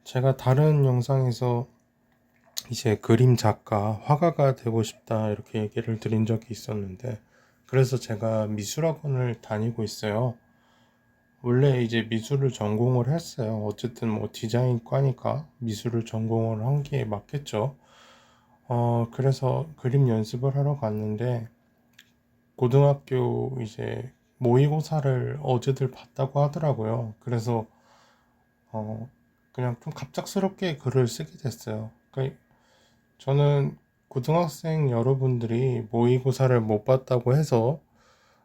제가 다른 영상에서 이제 그림 작가, 화가가 되고 싶다 이렇게 얘기를 드린 적이 있었는데, 그래서 제가 미술학원을 다니고 있어요. 원래 이제 미술을 전공을 했어요. 어쨌든 뭐 디자인과니까 미술을 전공을 한 게 맞겠죠. 그래서 그림 연습을 하러 갔는데, 고등학교 이제 모의고사를 어제들 봤다고 하더라고요. 그래서 어, 그냥 좀 갑작스럽게 글을 쓰게 됐어요. 그러니까 저는 고등학생 여러분들이 모의고사를 못 봤다고 해서,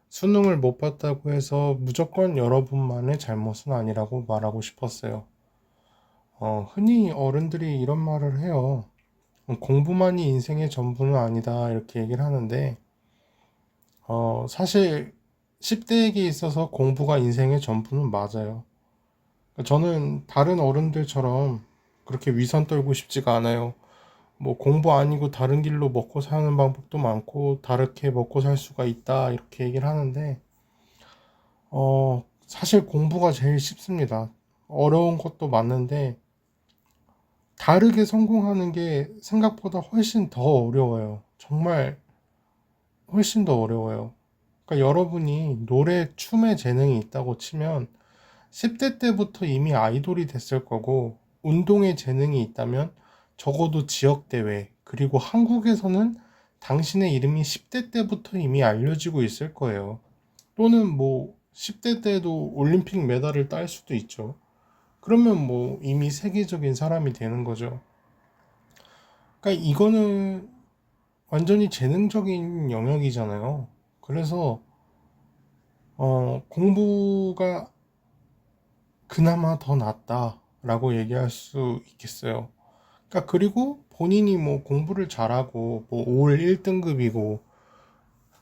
수능을 못 봤다고 해서 무조건 여러분만의 잘못은 아니라고 말하고 싶었어요. 흔히 어른들이 이런 말을 해요. 공부만이 인생의 전부는 아니다 이렇게 얘기를 하는데, 사실 10대에게 있어서 공부가 인생의 전부는 맞아요. 저는 다른 어른들처럼 그렇게 위선 떨고 싶지가 않아요. 뭐 공부 아니고 다른 길로 먹고 사는 방법도 많고 다르게 먹고 살 수가 있다 이렇게 얘기를 하는데, 사실 공부가 제일 쉽습니다. 어려운 것도 맞는데 다르게 성공하는 게 생각보다 훨씬 더 어려워요. 정말 훨씬 더 어려워요. 그러니까 여러분이 노래, 춤에 재능이 있다고 치면 10대 때부터 이미 아이돌이 됐을 거고, 운동에 재능이 있다면 적어도 지역대회, 그리고 한국에서는 당신의 이름이 10대 때부터 이미 알려지고 있을 거예요. 또는 뭐 10대 때도 올림픽 메달을 딸 수도 있죠. 그러면 뭐 이미 세계적인 사람이 되는 거죠. 그러니까 이거는 완전히 재능적인 영역이잖아요. 그래서 공부가 그나마 더 낫다라고 얘기할 수 있겠어요. 그러니까 그리고 본인이 뭐 공부를 잘하고 뭐 올 1등급이고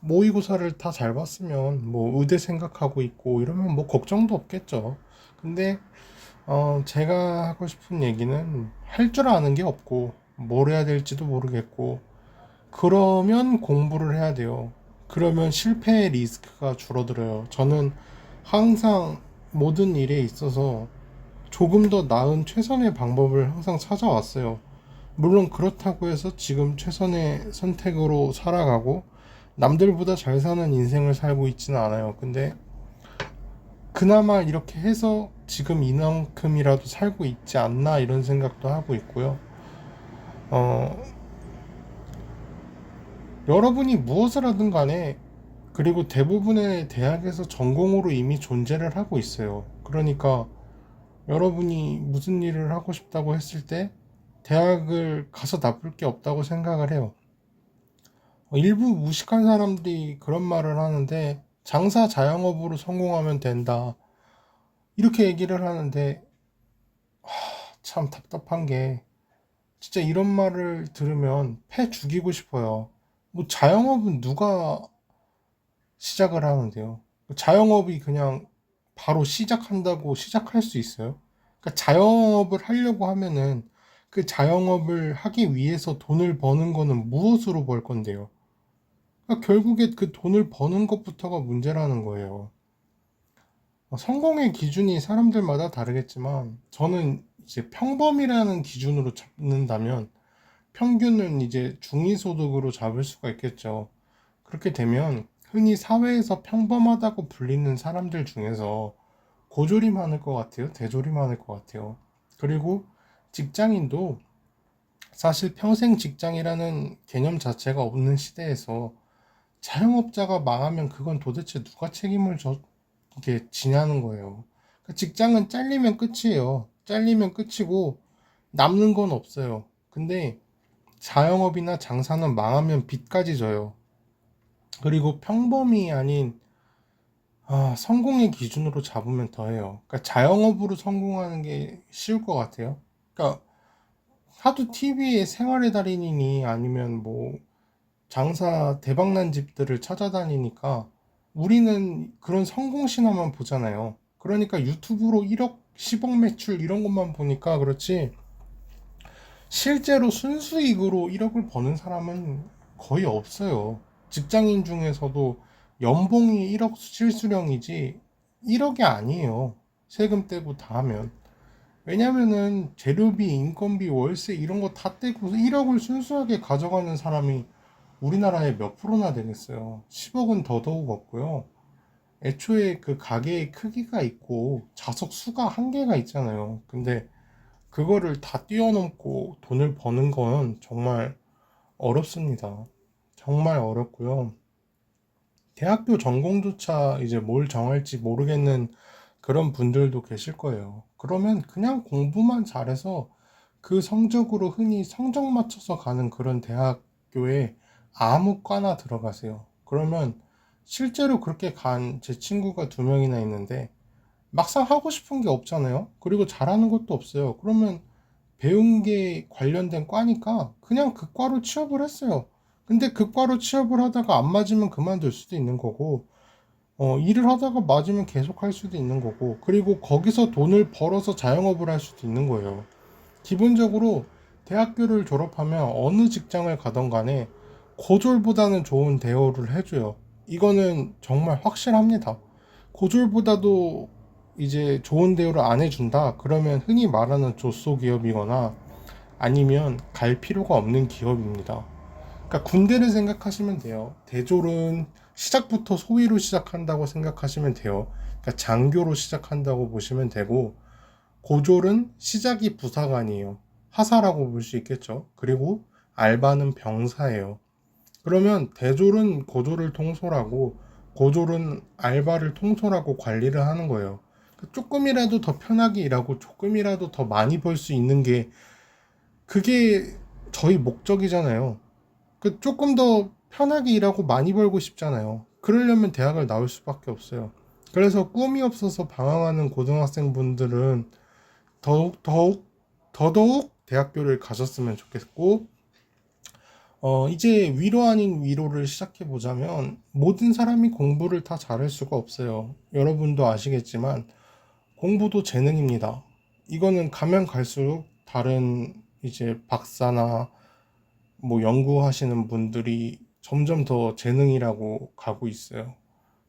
모의고사를 다 잘 봤으면 뭐 의대 생각하고 있고 이러면 뭐 걱정도 없겠죠. 근데 제가 하고 싶은 얘기는, 할 줄 아는 게 없고 뭘 해야 될지도 모르겠고 그러면 공부를 해야 돼요. 그러면 실패의 리스크가 줄어들어요. 저는 항상 모든 일에 있어서 조금 더 나은 최선의 방법을 항상 찾아왔어요. 물론 그렇다고 해서 지금 최선의 선택으로 살아가고 남들보다 잘 사는 인생을 살고 있지는 않아요. 근데 그나마 이렇게 해서 지금 이만큼이라도 살고 있지 않나 이런 생각도 하고 있고요. 어, 여러분이 무엇을 하든 간에, 그리고 대부분의 대학에서 전공으로 이미 존재를 하고 있어요. 그러니까 여러분이 무슨 일을 하고 싶다고 했을 때 대학을 가서 나쁠 게 없다고 생각을 해요. 일부 무식한 사람들이 그런 말을 하는데, 장사 자영업으로 성공하면 된다 이렇게 얘기를 하는데, 참 답답한 게, 진짜 이런 말을 들으면 패 죽이고 싶어요. 뭐 자영업은 누가 시작을 하는데요? 자영업이 그냥 바로 시작한다고 시작할 수 있어요? 그러니까 자영업을 하려고 하면은 그 자영업을 하기 위해서 돈을 버는 거는 무엇으로 벌 건데요? 그러니까 결국에 그 돈을 버는 것부터가 문제라는 거예요. 성공의 기준이 사람들마다 다르겠지만, 저는 이제 평범이라는 기준으로 잡는다면 평균은 이제 중위소득으로 잡을 수가 있겠죠. 그렇게 되면 흔히 사회에서 평범하다고 불리는 사람들 중에서 고졸이 많을 것 같아요. 대졸이 많을 것 같아요. 그리고 직장인도 사실 평생 직장이라는 개념 자체가 없는 시대에서 자영업자가 망하면 그건 도대체 누가 책임을 이게 지냐는 거예요. 그러니까 직장은 잘리면 끝이에요. 잘리면 끝이고 남는 건 없어요. 근데 자영업이나 장사는 망하면 빚까지 져요. 그리고 평범이 아닌, 성공의 기준으로 잡으면 더해요. 그러니까 자영업으로 성공하는 게 쉬울 것 같아요. 그러니까 하도 TV에 생활의 달인이니 아니면 뭐 장사 대박난 집들을 찾아다니니까 우리는 그런 성공 신화만 보잖아요. 그러니까 유튜브로 1억, 10억 매출 이런 것만 보니까 그렇지, 실제로 순수익으로 1억을 버는 사람은 거의 없어요. 직장인 중에서도 연봉이 1억 실수령이지 1억이 아니에요. 세금 떼고 다 하면. 왜냐면은 재료비, 인건비, 월세 이런 거 다 떼고 1억을 순수하게 가져가는 사람이 우리나라에 몇 프로나 되겠어요. 10억은 더더욱 없고요. 애초에 그 가게의 크기가 있고 좌석 수가 한계가 있잖아요. 근데 그거를 다 뛰어넘고 돈을 버는 건 정말 어렵습니다. 정말 어렵고요. 대학교 전공조차 이제 뭘 정할지 모르겠는 그런 분들도 계실 거예요. 그러면 그냥 공부만 잘해서 그 성적으로 흔히 성적 맞춰서 가는 그런 대학교에 아무 과나 들어가세요. 그러면 실제로 그렇게 간 제 친구가 두 명이나 있는데 막상 하고 싶은 게 없잖아요. 그리고 잘하는 것도 없어요. 그러면 배운 게 관련된 과니까 그냥 그 과로 취업을 했어요. 근데 그 과로 취업을 하다가 안 맞으면 그만둘 수도 있는 거고, 일을 하다가 맞으면 계속 할 수도 있는 거고, 그리고 거기서 돈을 벌어서 자영업을 할 수도 있는 거예요. 기본적으로 대학교를 졸업하면 어느 직장을 가던 간에 고졸보다는 좋은 대우를 해줘요. 이거는 정말 확실합니다. 고졸보다도 이제 좋은 대우를 안 해준다? 그러면 흔히 말하는 조소기업이거나 아니면 갈 필요가 없는 기업입니다. 그러니까 군대를 생각하시면 돼요. 대졸은 시작부터 소위로 시작한다고 생각하시면 돼요. 그러니까 장교로 시작한다고 보시면 되고, 고졸은 시작이 부사관이에요. 하사라고 볼 수 있겠죠. 그리고 알바는 병사예요. 그러면 대졸은 고졸을 통솔하고 고졸은 알바를 통솔하고 관리를 하는 거예요. 조금이라도 더 편하게 일하고 조금이라도 더 많이 벌 수 있는 게 그게 저희 목적이잖아요. 조금 더 편하게 일하고 많이 벌고 싶잖아요. 그러려면 대학을 나올 수밖에 없어요. 그래서 꿈이 없어서 방황하는 고등학생분들은 더더욱 대학교를 가셨으면 좋겠고, 이제 위로 아닌 위로를 시작해 보자면, 모든 사람이 공부를 다 잘할 수가 없어요. 여러분도 아시겠지만, 공부도 재능입니다. 이거는 가면 갈수록 다른 이제 박사나 뭐 연구하시는 분들이 점점 더 재능이라고 가고 있어요.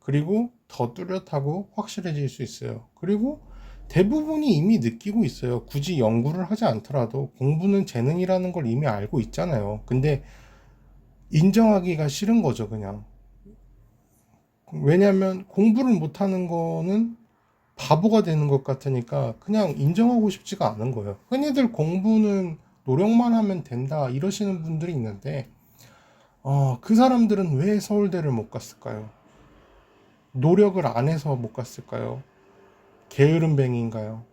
그리고 더 뚜렷하고 확실해질 수 있어요. 그리고 대부분이 이미 느끼고 있어요. 굳이 연구를 하지 않더라도 공부는 재능이라는 걸 이미 알고 있잖아요. 근데 인정하기가 싫은 거죠, 그냥. 왜냐면 공부를 못하는 거는 바보가 되는 것 같으니까 그냥 인정하고 싶지가 않은 거예요. 흔히들 공부는 노력만 하면 된다 이러시는 분들이 있는데, 그 사람들은 왜 서울대를 못 갔을까요? 노력을 안 해서 못 갔을까요? 게으름뱅이인가요?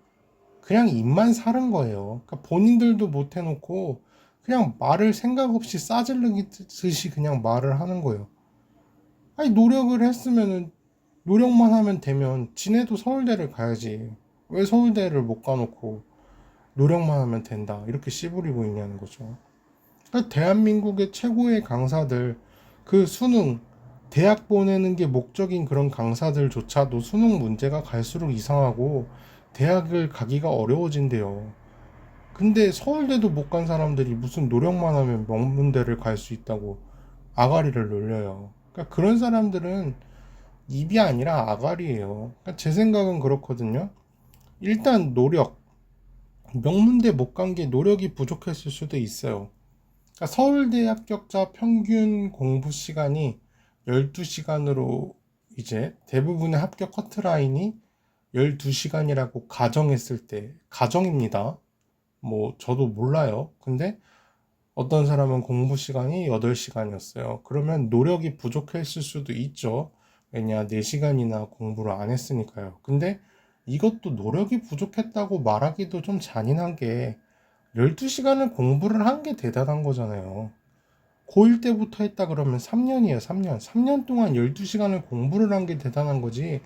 그냥 입만 사른 거예요. 그러니까 본인들도 못 해놓고 그냥 말을 생각 없이 싸질르듯이 그냥 말을 하는 거예요. 아니, 노력을 했으면은 노력만 하면 되면 지네도 서울대를 가야지. 왜 서울대를 못 가놓고 노력만 하면 된다 이렇게 씨부리고 있냐는 거죠. 그러니까 대한민국의 최고의 강사들, 그 수능 대학 보내는 게 목적인 그런 강사들조차도 수능 문제가 갈수록 이상하고 대학을 가기가 어려워진대요. 근데 서울대도 못 간 사람들이 무슨 노력만 하면 명문대를 갈 수 있다고 아가리를 놀려요. 그러니까 그런 사람들은 입이 아니라 아가리예요. 그러니까 제 생각은 그렇거든요. 일단 노력, 명문대 못 간 게 노력이 부족했을 수도 있어요. 그러니까 서울대 합격자 평균 공부 시간이 12시간으로 이제 대부분의 합격 커트라인이 12시간이라고 가정했을 때, 가정입니다. 뭐 저도 몰라요. 근데 어떤 사람은 공부 시간이 8시간이었어요. 그러면 노력이 부족했을 수도 있죠. 왜냐, 4시간이나 공부를 안 했으니까요. 근데 이것도 노력이 부족했다고 말하기도 좀 잔인한 게 12시간을 공부를 한 게 대단한 거잖아요. 고1 때부터 했다 그러면 3년이에요, 3년. 3년 동안 12시간을 공부를 한 게 대단한 거지.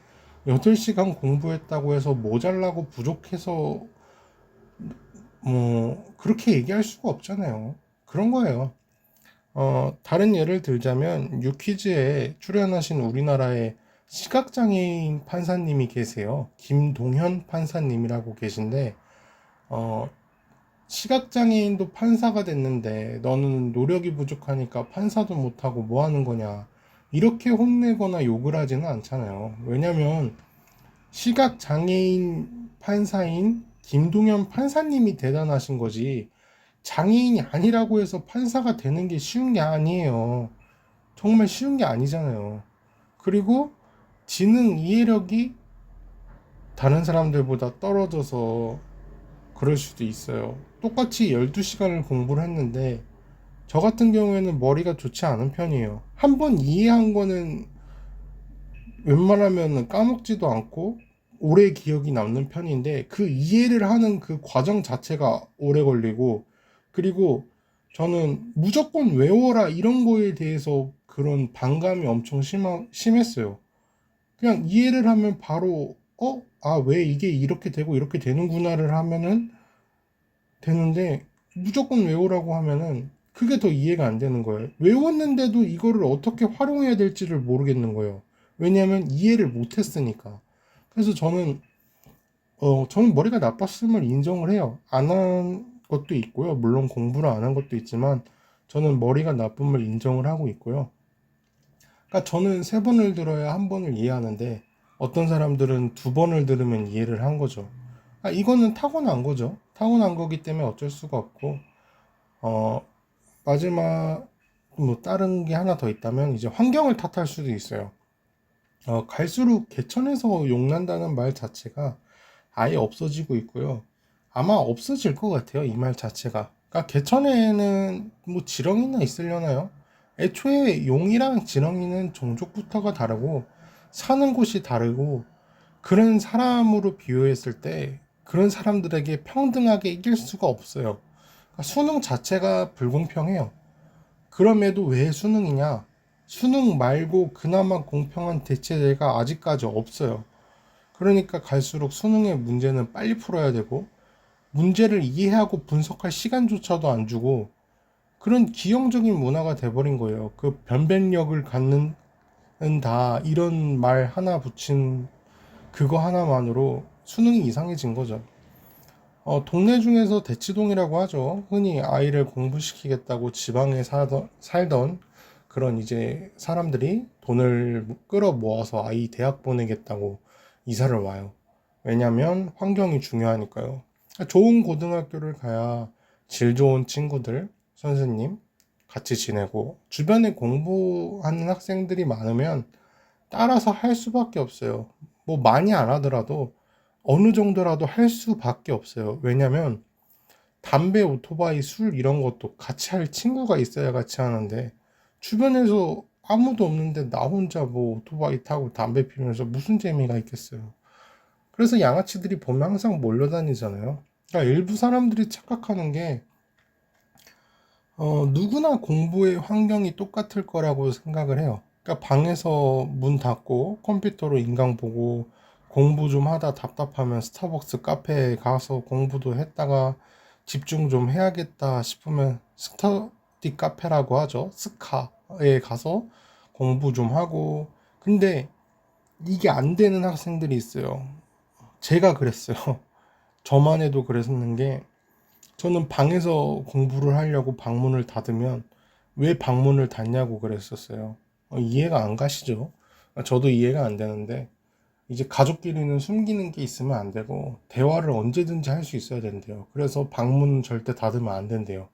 8시간 공부했다고 해서 모자라고 부족해서 뭐 그렇게 얘기할 수가 없잖아요. 그런 거예요. 다른 예를 들자면 유퀴즈에 출연하신 우리나라의 시각장애인 판사님이 계세요. 김동현 판사님이라고 계신데, 어, 시각장애인도 판사가 됐는데 너는 노력이 부족하니까 판사도 못하고 뭐 하는 거냐, 이렇게 혼내거나 욕을 하지는 않잖아요. 왜냐면 시각장애인 판사인 김동연 판사님이 대단하신 거지, 장애인이 아니라고 해서 판사가 되는 게 쉬운 게 아니에요. 정말 쉬운 게 아니잖아요. 그리고 지능 이해력이 다른 사람들보다 떨어져서 그럴 수도 있어요. 똑같이 12시간을 공부를 했는데 저 같은 경우에는 머리가 좋지 않은 편이에요. 한 번 이해한 거는 웬만하면 까먹지도 않고 오래 기억이 남는 편인데, 그 이해를 하는 그 과정 자체가 오래 걸리고, 그리고 저는 무조건 외워라 이런 거에 대해서 그런 반감이 엄청 심했어요. 그냥 이해를 하면 바로 왜 이게 이렇게 되고 이렇게 되는구나를 하면은 되는데, 무조건 외우라고 하면은 그게 더 이해가 안 되는 거예요. 외웠는데도 이거를 어떻게 활용해야 될지를 모르겠는 거예요. 왜냐하면 이해를 못했으니까. 그래서 저는 머리가 나빴음을 인정을 해요. 안 한 것도 있고요. 물론 공부를 안 한 것도 있지만 저는 머리가 나쁨을 인정을 하고 있고요. 그러니까 저는 세 번을 들어야 한 번을 이해하는데 어떤 사람들은 두 번을 들으면 이해를 한 거죠. 이거는 타고난 거죠. 타고난 거기 때문에 어쩔 수가 없고, 어, 마지막 뭐 다른 게 하나 더 있다면 이제 환경을 탓할 수도 있어요. 갈수록 개천에서 용난다는 말 자체가 아예 없어지고 있고요. 아마 없어질 것 같아요, 이 말 자체가. 그러니까 개천에는 뭐 지렁이나 있으려나요? 애초에 용이랑 지렁이는 종족부터가 다르고 사는 곳이 다르고, 그런 사람으로 비유했을 때 그런 사람들에게 평등하게 이길 수가 없어요. 그러니까 수능 자체가 불공평해요. 그럼에도 왜 수능이냐? 수능 말고 그나마 공평한 대체제가 아직까지 없어요. 그러니까 갈수록 수능의 문제는 빨리 풀어야 되고, 문제를 이해하고 분석할 시간조차도 안 주고, 그런 기형적인 문화가 돼버린 거예요. 그 변별력을 갖는 다 이런 말 하나 붙인 그거 하나만으로 수능이 이상해진 거죠. 동네 중에서 대치동이라고 하죠. 흔히 아이를 공부시키겠다고 지방에 살던 그런 이제 사람들이 돈을 끌어 모아서 아이 대학 보내겠다고 이사를 와요. 왜냐면 환경이 중요하니까요. 좋은 고등학교를 가야 질 좋은 친구들, 선생님 같이 지내고, 주변에 공부하는 학생들이 많으면 따라서 할 수밖에 없어요. 뭐 많이 안 하더라도 어느 정도라도 할 수밖에 없어요. 왜냐면 담배, 오토바이, 술 이런 것도 같이 할 친구가 있어야 같이 하는데, 주변에서 아무도 없는데 나 혼자 뭐 오토바이 타고 담배 피우면서 무슨 재미가 있겠어요. 그래서 양아치들이 보면 항상 몰려다니잖아요. 그러니까 일부 사람들이 착각하는 게 누구나 공부의 환경이 똑같을 거라고 생각을 해요. 그러니까 방에서 문 닫고 컴퓨터로 인강 보고 공부 좀 하다 답답하면 스타벅스 카페에 가서 공부도 했다가 집중 좀 해야겠다 싶으면 스터디 카페라고 하죠. 스카에 가서 공부 좀 하고. 근데 이게 안 되는 학생들이 있어요. 제가 그랬어요. 저만 해도 그랬는 게, 저는 방에서 공부를 하려고 방문을 닫으면 왜 방문을 닫냐고 그랬었어요. 이해가 안 가시죠? 저도 이해가 안 되는데, 이제 가족끼리는 숨기는 게 있으면 안 되고 대화를 언제든지 할 수 있어야 된대요. 그래서 방문 절대 닫으면 안 된대요.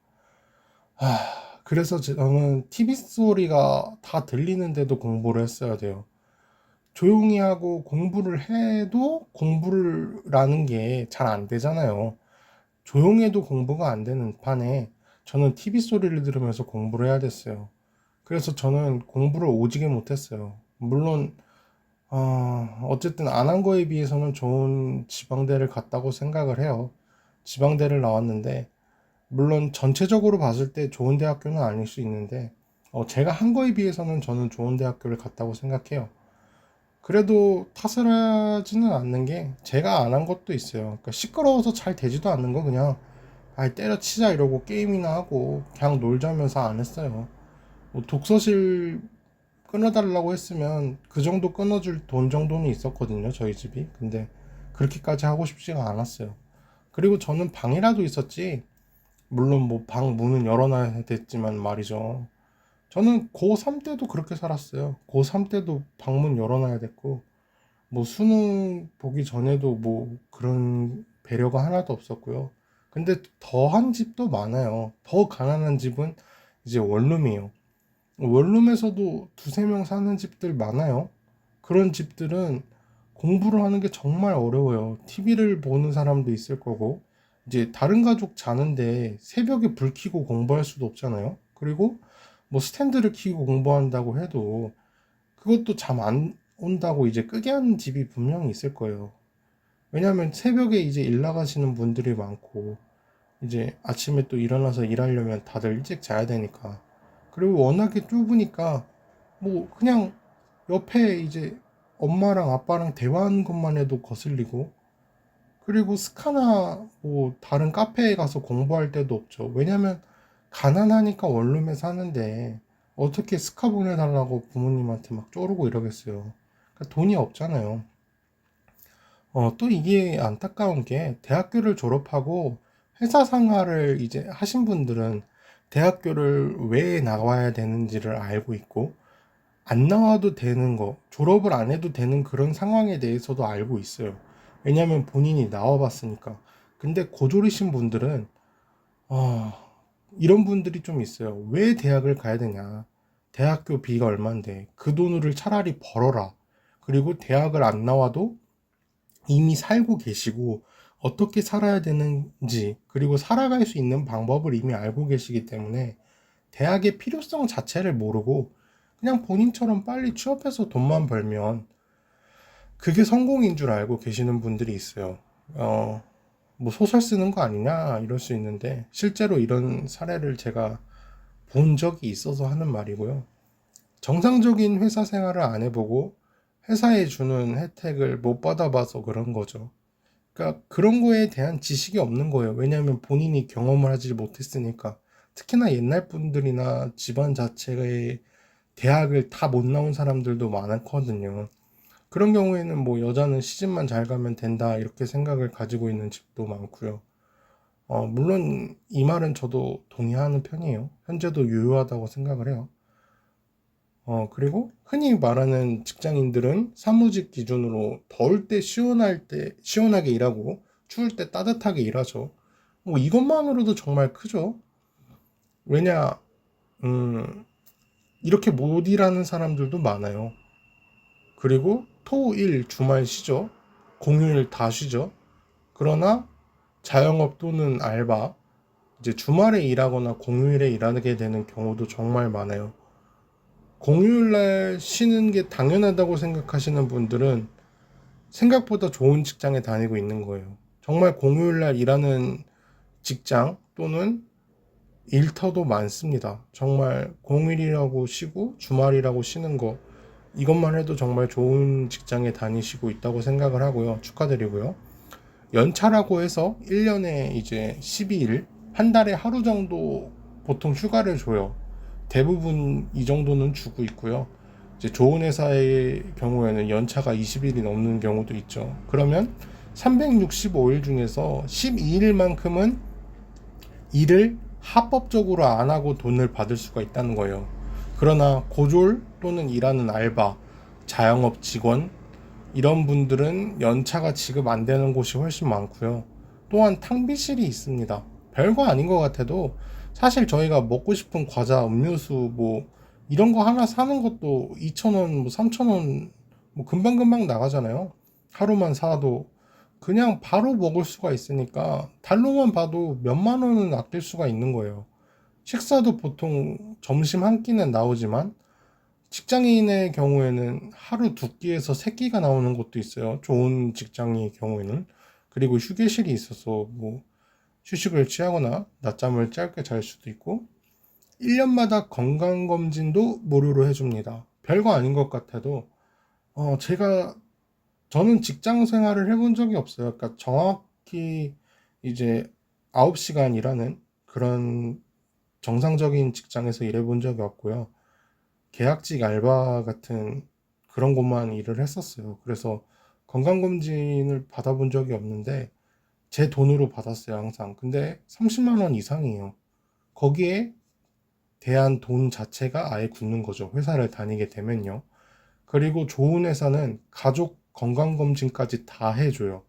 그래서 저는 TV 소리가 다 들리는데도 공부를 했어야 돼요. 조용히 하고 공부를 해도 공부라는 게 잘 안 되잖아요. 조용해도 공부가 안 되는 판에 저는 TV 소리를 들으면서 공부를 해야 됐어요. 그래서 저는 공부를 오지게 못했어요. 물론 어쨌든 안 한 거에 비해서는 좋은 지방대를 갔다고 생각을 해요. 지방대를 나왔는데, 물론 전체적으로 봤을 때 좋은 대학교는 아닐 수 있는데, 제가 한 거에 비해서는 저는 좋은 대학교를 갔다고 생각해요. 그래도 탓을 하지는 않는 게, 제가 안 한 것도 있어요. 그러니까 시끄러워서 잘 되지도 않는 거 그냥 때려치자 이러고 게임이나 하고 그냥 놀자면서 안 했어요. 뭐 독서실 끊어달라고 했으면 그 정도 끊어줄 돈 정도는 있었거든요, 저희 집이. 근데 그렇게까지 하고 싶지가 않았어요. 그리고 저는 방이라도 있었지, 물론 뭐 방 문은 열어놔야 됐지만 말이죠. 저는 고3 때도 그렇게 살았어요. 고3 때도 방문 열어놔야 됐고, 뭐 수능 보기 전에도 뭐 그런 배려가 하나도 없었고요. 근데 더한 집도 많아요. 더 가난한 집은 이제 원룸이에요. 원룸에서도 두세 명 사는 집들 많아요. 그런 집들은 공부를 하는 게 정말 어려워요. TV를 보는 사람도 있을 거고, 이제 다른 가족 자는데 새벽에 불 켜고 공부할 수도 없잖아요. 그리고 뭐 스탠드를 켜고 공부한다고 해도 그것도 잠 안 온다고 이제 끄게 하는 집이 분명히 있을 거예요. 왜냐하면 새벽에 이제 일 나가시는 분들이 많고, 이제 아침에 또 일어나서 일하려면 다들 일찍 자야 되니까. 그리고 워낙에 좁으니까 뭐 그냥 옆에 이제 엄마랑 아빠랑 대화하는 것만 해도 거슬리고, 그리고 스카나 뭐 다른 카페에 가서 공부할 때도 없죠. 왜냐면 가난하니까 원룸에 사는데 어떻게 스카 보내달라고 부모님한테 막 쪼르고 이러겠어요. 그러니까 돈이 없잖아요. 또 이게 안타까운 게 대학교를 졸업하고 회사 생활을 이제 하신 분들은 대학교를 왜 나와야 되는지를 알고 있고, 안 나와도 되는 거, 졸업을 안 해도 되는 그런 상황에 대해서도 알고 있어요. 왜냐면 본인이 나와봤으니까. 근데 고졸이신 분들은, 아, 이런 분들이 좀 있어요. 왜 대학을 가야 되냐. 대학교 비가 얼만데 그 돈을 차라리 벌어라. 그리고 대학을 안 나와도 이미 살고 계시고 어떻게 살아야 되는지, 그리고 살아갈 수 있는 방법을 이미 알고 계시기 때문에 대학의 필요성 자체를 모르고 그냥 본인처럼 빨리 취업해서 돈만 벌면 그게 성공인 줄 알고 계시는 분들이 있어요. 뭐 소설 쓰는 거 아니냐 이럴 수 있는데, 실제로 이런 사례를 제가 본 적이 있어서 하는 말이고요. 정상적인 회사 생활을 안 해보고 회사에 주는 혜택을 못 받아봐서 그런 거죠. 그러니까 그런 거에 대한 지식이 없는 거예요. 왜냐하면 본인이 경험을 하지 못했으니까. 특히나 옛날 분들이나 집안 자체의 대학을 다 못 나온 사람들도 많거든요. 그런 경우에는 뭐 여자는 시집만 잘 가면 된다 이렇게 생각을 가지고 있는 집도 많고요. 물론 이 말은 저도 동의하는 편이에요. 현재도 유효하다고 생각을 해요. 그리고 흔히 말하는 직장인들은 사무직 기준으로 더울 때 시원하게 일하고 추울 때 따뜻하게 일하죠. 뭐 이것만으로도 정말 크죠. 왜냐, 음, 이렇게 못 일하는 사람들도 많아요. 그리고 토, 일, 주말 쉬죠. 공휴일 다 쉬죠. 그러나 자영업 또는 알바, 이제 주말에 일하거나 공휴일에 일하게 되는 경우도 정말 많아요. 공휴일날 쉬는 게 당연하다고 생각하시는 분들은 생각보다 좋은 직장에 다니고 있는 거예요. 정말 공휴일날 일하는 직장 또는 일터도 많습니다. 정말 공휴일이라고 쉬고 주말이라고 쉬는 거, 이것만 해도 정말 좋은 직장에 다니시고 있다고 생각을 하고요. 축하드리고요. 연차라고 해서 1년에 이제 12일, 한 달에 하루 정도 보통 휴가를 줘요. 대부분 이 정도는 주고 있고요. 이제 좋은 회사의 경우에는 연차가 20일이 넘는 경우도 있죠. 그러면 365일 중에서 12일만큼은 일을 합법적으로 안 하고 돈을 받을 수가 있다는 거예요. 그러나 고졸 또는 일하는 알바, 자영업 직원, 이런 분들은 연차가 지급 안 되는 곳이 훨씬 많고요. 또한 탕비실이 있습니다. 별거 아닌 것 같아도 사실 저희가 먹고 싶은 과자, 음료수 뭐 이런 거 하나 사는 것도 2,000원, 뭐 3,000원 뭐 금방금방 나가잖아요. 하루만 사도 그냥 바로 먹을 수가 있으니까 달러만 봐도 몇만 원은 아낄 수가 있는 거예요. 식사도 보통 점심 한 끼는 나오지만 직장인의 경우에는 하루 두 끼에서 세 끼가 나오는 것도 있어요. 좋은 직장의 경우에는. 그리고 휴게실이 있어서 뭐 휴식을 취하거나 낮잠을 짧게 잘 수도 있고, 1년마다 건강검진도 무료로 해줍니다. 별거 아닌 것 같아도 저는 직장 생활을 해본 적이 없어요. 그러니까 정확히 이제 9시간 일하는 그런 정상적인 직장에서 일해본 적이 없고요. 계약직 알바 같은 그런 곳만 일을 했었어요. 그래서 건강검진을 받아본 적이 없는데 제 돈으로 받았어요, 항상. 근데 30만 원 이상이에요. 거기에 대한 돈 자체가 아예 굳는 거죠. 회사를 다니게 되면요. 그리고 좋은 회사는 가족 건강검진까지 다 해줘요.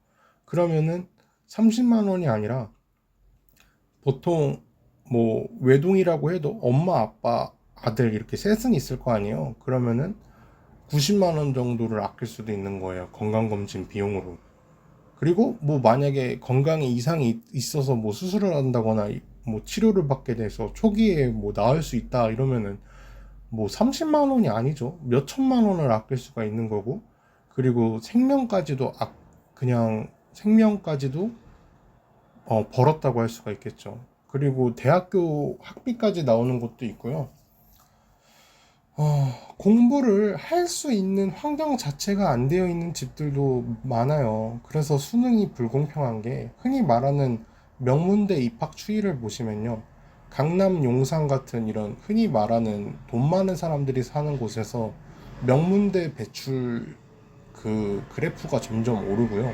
그러면은 30만 원이 아니라 보통 뭐 외동이라고 해도 엄마, 아빠, 아들 이렇게 셋은 있을 거 아니에요. 그러면은 90만 원 정도를 아낄 수도 있는 거예요. 건강검진 비용으로. 그리고 뭐 만약에 건강에 이상이 있어서 뭐 수술을 한다거나 뭐 치료를 받게 돼서 초기에 뭐 나을 수 있다 이러면은 뭐 30만 원이 아니죠. 몇 천만 원을 아낄 수가 있는 거고, 그리고 생명까지도 그냥 생명까지도 벌었다고 할 수가 있겠죠. 그리고 대학교 학비까지 나오는 것도 있고요. 공부를 할 수 있는 환경 자체가 안 되어 있는 집들도 많아요. 그래서 수능이 불공평한 게, 흔히 말하는 명문대 입학 추이를 보시면요. 강남 용산 같은 이런 흔히 말하는 돈 많은 사람들이 사는 곳에서 명문대 배출 그 그래프가 점점 오르고요.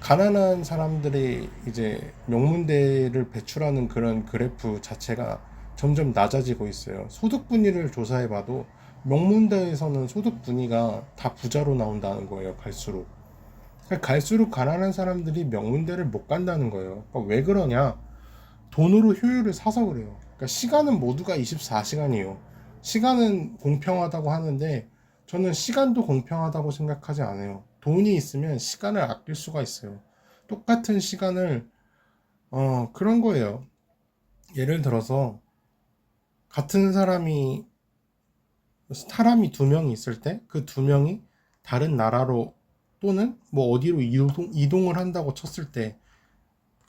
가난한 사람들이 이제 명문대를 배출하는 그런 그래프 자체가 점점 낮아지고 있어요. 소득 분위를 조사해 봐도 명문대에서는 소득 분위가 다 부자로 나온다는 거예요, 갈수록. 그러니까 갈수록 가난한 사람들이 명문대를 못 간다는 거예요. 그러니까 왜 그러냐? 돈으로 효율을 사서 그래요. 그러니까 시간은 모두가 24시간이에요. 시간은 공평하다고 하는데 저는 시간도 공평하다고 생각하지 않아요. 돈이 있으면 시간을 아낄 수가 있어요. 똑같은 시간을 그런 거예요. 예를 들어서 같은 사람이 두 명이 있을 때 그 두 명이 다른 나라로 또는 뭐 어디로 이동을 한다고 쳤을 때,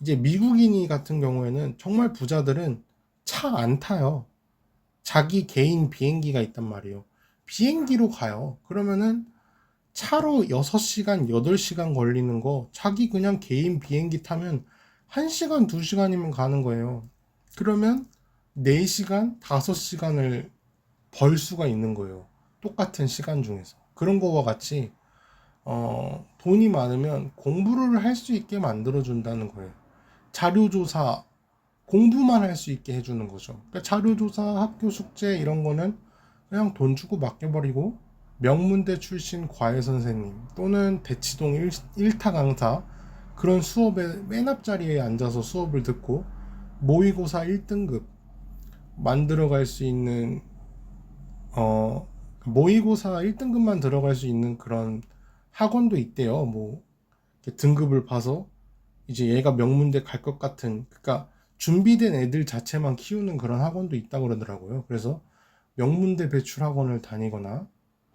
이제 미국인이 같은 경우에는 정말 부자들은 차 안 타요. 자기 개인 비행기가 있단 말이에요. 비행기로 가요. 그러면은 차로 6시간, 8시간 걸리는 거 자기 그냥 개인 비행기 타면 1시간, 2시간이면 가는 거예요. 그러면 4시간, 5시간을 벌 수가 있는 거예요. 똑같은 시간 중에서. 그런 거와 같이 돈이 많으면 공부를 할 수 있게 만들어 준다는 거예요. 자료조사, 공부만 할 수 있게 해주는 거죠. 그러니까 자료조사, 학교 숙제 이런 거는 그냥 돈 주고 맡겨버리고, 명문대 출신 과외 선생님 또는 대치동 1타 강사, 그런 수업에 맨 앞자리에 앉아서 수업을 듣고 모의고사 1등급 만들어갈 수 있는 모의고사 1등급만 들어갈 수 있는 그런 학원도 있대요. 뭐 등급을 봐서 이제 얘가 명문대 갈 것 같은, 그러니까 준비된 애들 자체만 키우는 그런 학원도 있다고 그러더라고요. 그래서 명문대 배출 학원을 다니거나,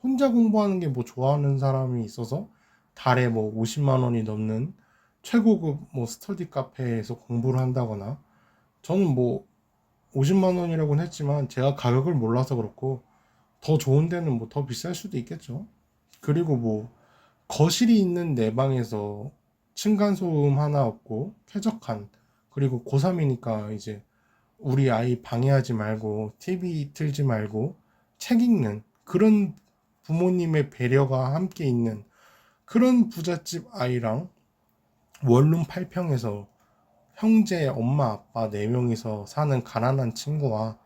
혼자 공부하는 게 뭐 좋아하는 사람이 있어서 달에 뭐 50만 원이 넘는 최고급 뭐 스터디 카페에서 공부를 한다거나. 저는 뭐 50만 원이라고는 했지만 제가 가격을 몰라서 그렇고, 더 좋은 데는 뭐 더 비쌀 수도 있겠죠. 그리고 뭐 거실이 있는 내 방에서 층간소음 하나 없고 쾌적한, 그리고 고3이니까 이제 우리 아이 방해하지 말고 TV 틀지 말고 책 읽는 그런 부모님의 배려가 함께 있는 그런 부잣집 아이랑 원룸 8평에서 형제, 엄마, 아빠 4명이서 사는 가난한 친구와,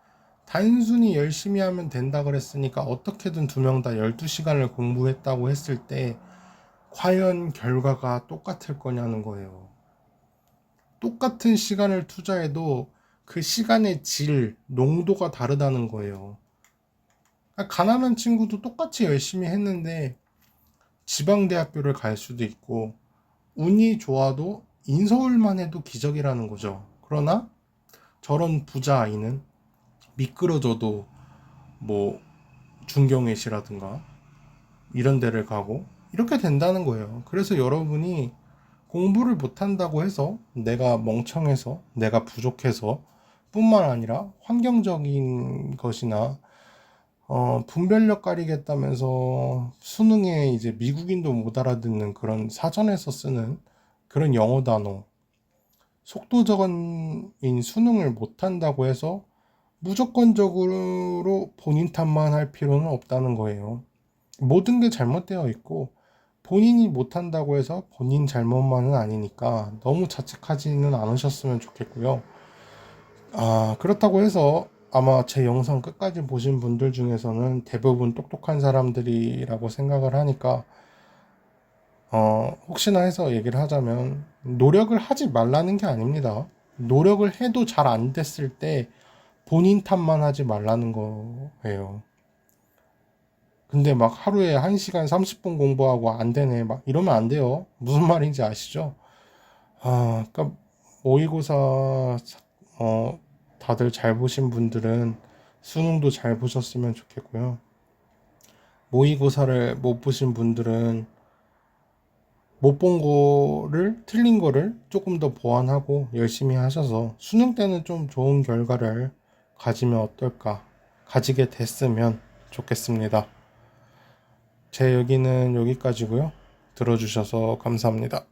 단순히 열심히 하면 된다 그랬으니까 어떻게든 2명 다 12시간을 공부했다고 했을 때 과연 결과가 똑같을 거냐는 거예요. 똑같은 시간을 투자해도 그 시간의 질, 농도가 다르다는 거예요. 가난한 친구도 똑같이 열심히 했는데 지방대학교를 갈 수도 있고, 운이 좋아도 인서울만 해도 기적이라는 거죠. 그러나 저런 부자 아이는 미끄러져도 뭐 중경외시라든가 이런 데를 가고 이렇게 된다는 거예요. 그래서 여러분이 공부를 못한다고 해서 내가 멍청해서, 내가 부족해서 뿐만 아니라 환경적인 것이나 분별력 가리겠다면서 수능에 이제 미국인도 못 알아듣는 그런 사전에서 쓰는 그런 영어 단어, 속도적인 수능을 못한다고 해서 무조건적으로 본인 탓만 할 필요는 없다는 거예요. 모든 게 잘못되어 있고, 본인이 못한다고 해서 본인 잘못만은 아니니까 너무 자책하지는 않으셨으면 좋겠고요. 그렇다고 해서 아마 제 영상 끝까지 보신 분들 중에서는 대부분 똑똑한 사람들이라고 생각을 하니까 혹시나 해서 얘기를 하자면 노력을 하지 말라는 게 아닙니다. 노력을 해도 잘 안 됐을 때 본인 탓만 하지 말라는 거예요. 근데 막 하루에 1시간 30분 공부하고 안 되네 막 이러면 안 돼요. 무슨 말인지 아시죠? 그러니까 모의고사 다들 잘 보신 분들은 수능도 잘 보셨으면 좋겠고요. 모의고사를 못 보신 분들은 못 본 거를 틀린 거를 조금 더 보완하고 열심히 하셔서 수능 때는 좀 좋은 결과를 가지면 어떨까? 가지게 됐으면 좋겠습니다. 제 얘기는 여기까지고요. 들어주셔서 감사합니다.